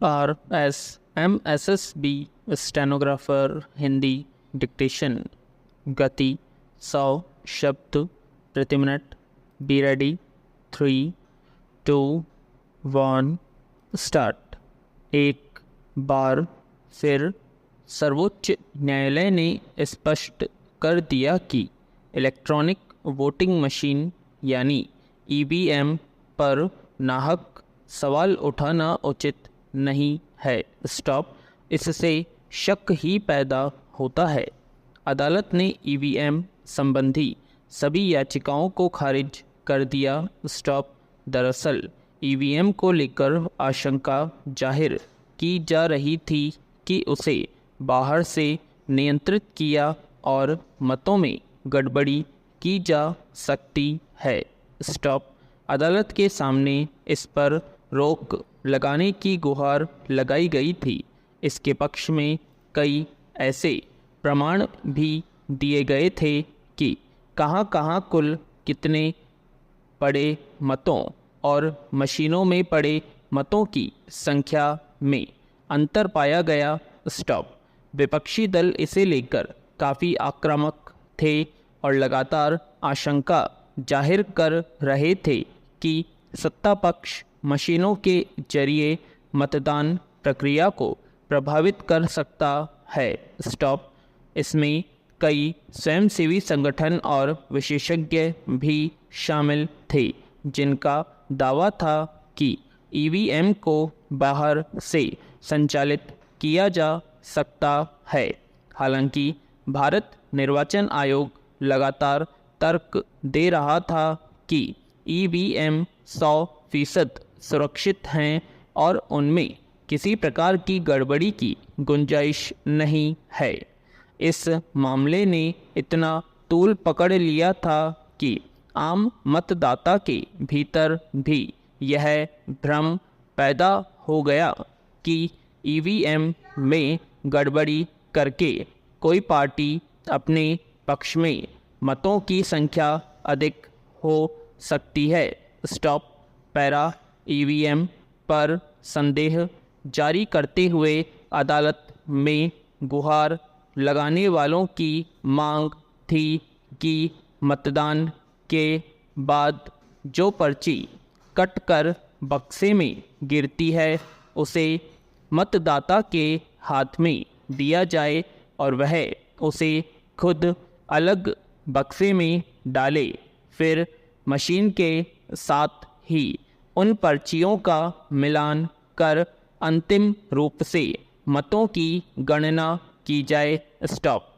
RSMSSB stenographer Hindi dictation. गति 100 शब्द प्रति मिनट। Be ready. 3, 2, 1 स्टार्ट। एक बार फिर सर्वोच्च न्यायालय ने स्पष्ट कर दिया कि इलेक्ट्रॉनिक वोटिंग मशीन यानी ईवीएम पर नाहक सवाल उठाना उचित नहीं है। स्टॉप। इससे शक ही पैदा होता है। अदालत ने ईवीएम संबंधी सभी याचिकाओं को खारिज कर दिया। स्टॉप। दरअसल ईवीएम को लेकर आशंका जाहिर की जा रही थी कि उसे बाहर से नियंत्रित किया और मतों में गड़बड़ी की जा सकती है। स्टॉप। अदालत के सामने इस पर रोक लगाने की गुहार लगाई गई थी। इसके पक्ष में कई ऐसे प्रमाण भी दिए गए थे कि कहां-कहां कुल कितने पड़े मतों और मशीनों में पड़े मतों की संख्या में अंतर पाया गया। स्टॉप। विपक्षी दल इसे लेकर काफ़ी आक्रामक थे और लगातार आशंका जाहिर कर रहे थे कि सत्ता पक्ष मशीनों के जरिए मतदान प्रक्रिया को प्रभावित कर सकता है। स्टॉप। इसमें कई स्वयंसेवी संगठन और विशेषज्ञ भी शामिल थे जिनका दावा था कि ईवीएम को बाहर से संचालित किया जा सकता है। हालांकि भारत निर्वाचन आयोग लगातार तर्क दे रहा था कि ईवीएम 100% सुरक्षित हैं और उनमें किसी प्रकार की गड़बड़ी की गुंजाइश नहीं है। इस मामले ने इतना तूल पकड़ लिया था कि आम मतदाता के भीतर भी यह भ्रम पैदा हो गया कि ईवीएम में गड़बड़ी करके कोई पार्टी अपने पक्ष में मतों की संख्या अधिक हो सकती है। स्टॉप। पैरा। ईवीएम पर संदेह जारी करते हुए अदालत में गुहार लगाने वालों की मांग थी कि मतदान के बाद जो पर्ची कटकर बक्से में गिरती है उसे मतदाता के हाथ में दिया जाए और वह उसे खुद अलग बक्से में डाले। फिर मशीन के साथ ही उन पर्चियों का मिलान कर अंतिम रूप से मतों की गणना की जाए। स्टॉप।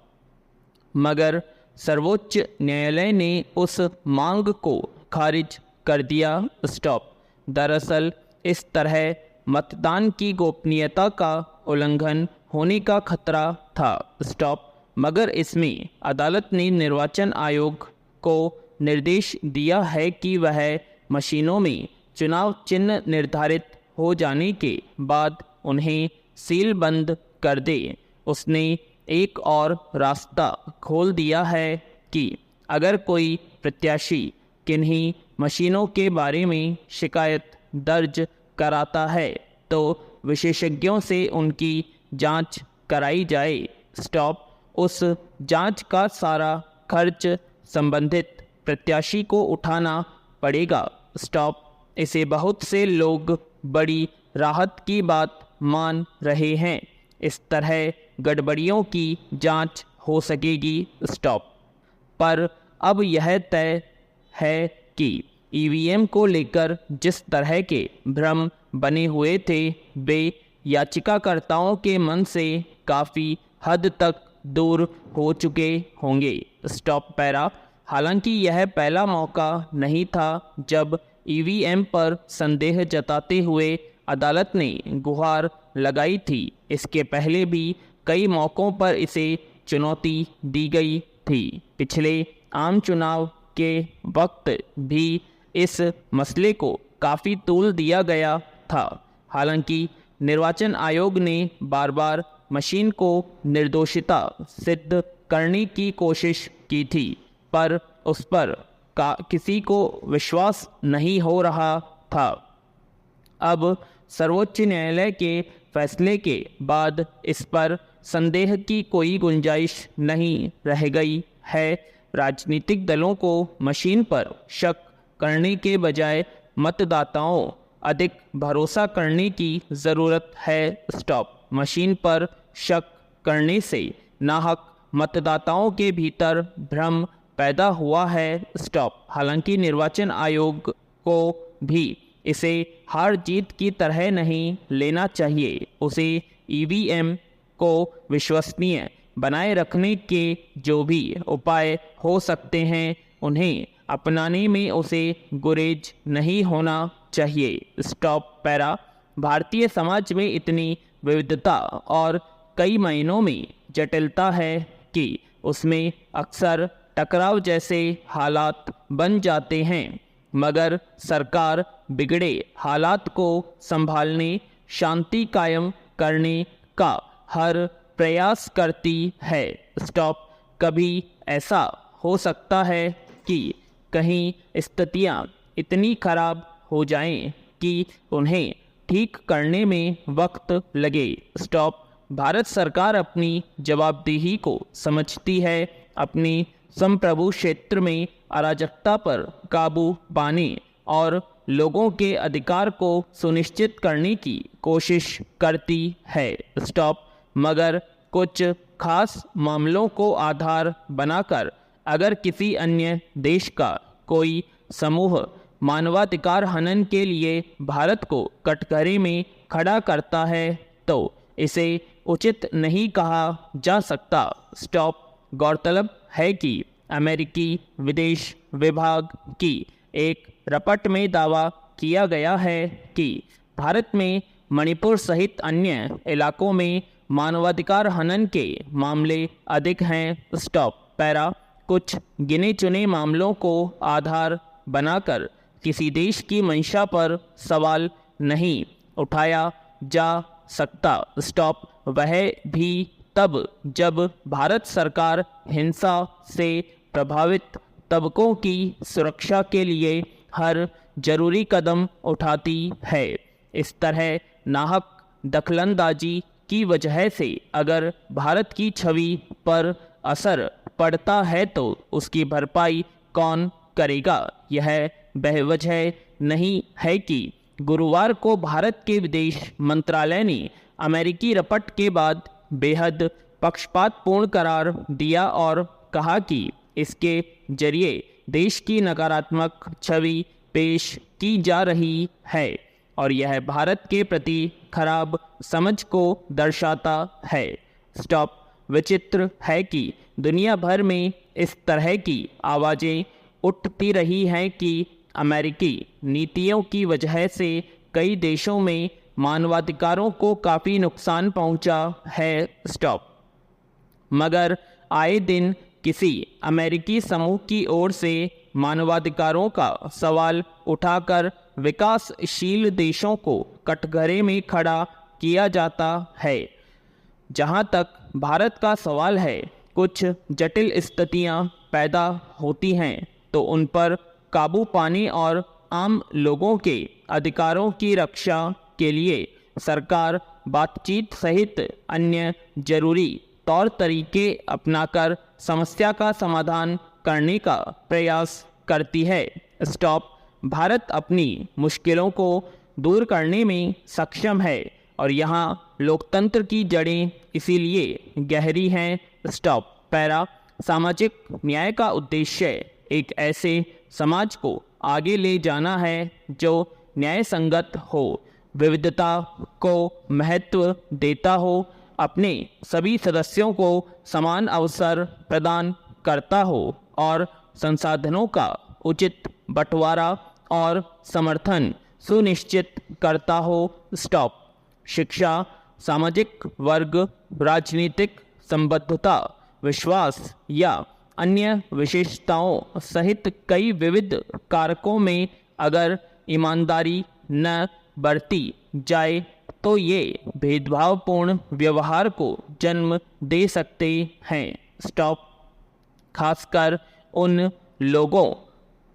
मगर सर्वोच्च न्यायालय ने उस मांग को खारिज कर दिया। स्टॉप। दरअसल इस तरह मतदान की गोपनीयता का उल्लंघन होने का खतरा था। स्टॉप। मगर इसमें अदालत ने निर्वाचन आयोग को निर्देश दिया है कि वह मशीनों में चुनाव चिन्ह निर्धारित हो जाने के बाद उन्हें सील बंद कर दे। उसने एक और रास्ता खोल दिया है कि अगर कोई प्रत्याशी किन्हीं मशीनों के बारे में शिकायत दर्ज कराता है तो विशेषज्ञों से उनकी जांच कराई जाए। स्टॉप। उस जांच का सारा खर्च संबंधित प्रत्याशी को उठाना पड़ेगा। स्टॉप। इसे बहुत से लोग बड़ी राहत की बात मान रहे हैं। इस तरह गड़बड़ियों की जांच हो सकेगी। स्टॉप। पर अब यह तय है कि ईवीएम को लेकर जिस तरह के भ्रम बने हुए थे वे याचिकाकर्ताओं के मन से काफ़ी हद तक दूर हो चुके होंगे। स्टॉप। पैरा। हालांकि यह पहला मौका नहीं था जब ईवीएम पर संदेह जताते हुए अदालत ने गुहार लगाई थी। इसके पहले भी कई मौक़ों पर इसे चुनौती दी गई थी। पिछले आम चुनाव के वक्त भी इस मसले को काफ़ी तूल दिया गया था। हालांकि निर्वाचन आयोग ने बार बार मशीन को निर्दोषिता सिद्ध करने की कोशिश की थी पर उस पर किसी को विश्वास नहीं हो रहा था। अब सर्वोच्च न्यायालय के फैसले के बाद इस पर संदेह की कोई गुंजाइश नहीं रह गई है। राजनीतिक दलों को मशीन पर शक करने के बजाय मतदाताओं अधिक भरोसा करने की ज़रूरत है। स्टॉप। मशीन पर शक करने से नाहक मतदाताओं के भीतर भ्रम पैदा हुआ है। स्टॉप। हालांकि निर्वाचन आयोग को भी इसे हार जीत की तरह नहीं लेना चाहिए। उसे ईवीएम को विश्वसनीय बनाए रखने के जो भी उपाय हो सकते हैं उन्हें अपनाने में उसे गुरेज नहीं होना चाहिए। स्टॉप। पैरा। भारतीय समाज में इतनी विविधता और कई मायनों में जटिलता है कि उसमें अक्सर टकराव जैसे हालात बन जाते हैं, मगर सरकार बिगड़े हालात को संभालने, शांति कायम करने का हर प्रयास करती है। स्टॉप। कभी ऐसा हो सकता है कि कहीं स्थितियां इतनी खराब हो जाएं कि उन्हें ठीक करने में वक्त लगे। स्टॉप। भारत सरकार अपनी जवाबदेही को समझती है। अपनी संप्रभु क्षेत्र में अराजकता पर काबू पाने और लोगों के अधिकार को सुनिश्चित करने की कोशिश करती है। स्टॉप। मगर कुछ खास मामलों को आधार बनाकर अगर किसी अन्य देश का कोई समूह मानवाधिकार हनन के लिए भारत को कटघरे में खड़ा करता है तो इसे उचित नहीं कहा जा सकता। स्टॉप। गौरतलब है कि अमेरिकी विदेश विभाग की एक रिपोर्ट में दावा किया गया है कि भारत में मणिपुर सहित अन्य इलाकों में मानवाधिकार हनन के मामले अधिक हैं। स्टॉप। पैरा। कुछ गिने चुने मामलों को आधार बनाकर किसी देश की मंशा पर सवाल नहीं उठाया जा सकता। स्टॉप। वह भी तब जब भारत सरकार हिंसा से प्रभावित तबकों की सुरक्षा के लिए हर जरूरी कदम उठाती है। इस तरह नाहक दखलंदाजी की वजह से अगर भारत की छवि पर असर पड़ता है तो उसकी भरपाई कौन करेगा? यह बेवजह नहीं है कि गुरुवार को भारत के विदेश मंत्रालय ने अमेरिकी रिपोर्ट के बाद बेहद पक्षपातपूर्ण करार दिया और कहा कि इसके जरिए देश की नकारात्मक छवि पेश की जा रही है और यह भारत के प्रति खराब समझ को दर्शाता है। स्टॉप। विचित्र है कि दुनिया भर में इस तरह की आवाज़ें उठती रही हैं कि अमेरिकी नीतियों की वजह से कई देशों में मानवाधिकारों को काफ़ी नुकसान पहुंचा है। स्टॉप। मगर आए दिन किसी अमेरिकी समूह की ओर से मानवाधिकारों का सवाल उठाकर विकासशील देशों को कटघरे में खड़ा किया जाता है। जहां तक भारत का सवाल है, कुछ जटिल स्थितियां पैदा होती हैं तो उन पर काबू पाने और आम लोगों के अधिकारों की रक्षा के लिए सरकार बातचीत सहित अन्य जरूरी तौर तरीके अपनाकर समस्या का समाधान करने का प्रयास करती है। स्टॉप। भारत अपनी मुश्किलों को दूर करने में सक्षम है और यहाँ लोकतंत्र की जड़ें इसीलिए गहरी हैं। स्टॉप। पैरा। सामाजिक न्याय का उद्देश्य एक ऐसे समाज को आगे ले जाना है जो न्याय संगत हो, विविधता को महत्व देता हो, अपने सभी सदस्यों को समान अवसर प्रदान करता हो और संसाधनों का उचित बंटवारा और समर्थन सुनिश्चित करता हो। स्टॉप। शिक्षा, सामाजिक वर्ग, राजनीतिक संबद्धता, विश्वास या अन्य विशेषताओं सहित कई विविध कारकों में अगर ईमानदारी न बरती जाए तो ये भेदभावपूर्ण व्यवहार को जन्म दे सकते हैं। स्टॉप। खासकर उन लोगों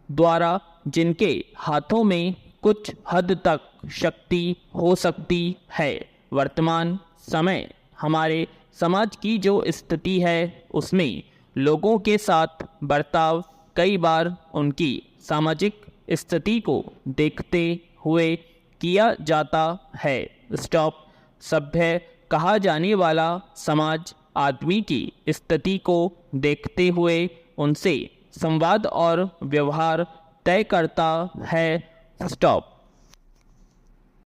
द्वारा जिनके हाथों में कुछ हद तक शक्ति हो सकती है। वर्तमान समय हमारे समाज की जो स्थिति है उसमें लोगों के साथ बर्ताव कई बार उनकी सामाजिक स्थिति को देखते हुए किया जाता है। स्टॉप। सभ्य कहा जाने वाला समाज आदमी की स्थिति को देखते हुए उनसे संवाद और व्यवहार तय करता है। स्टॉप।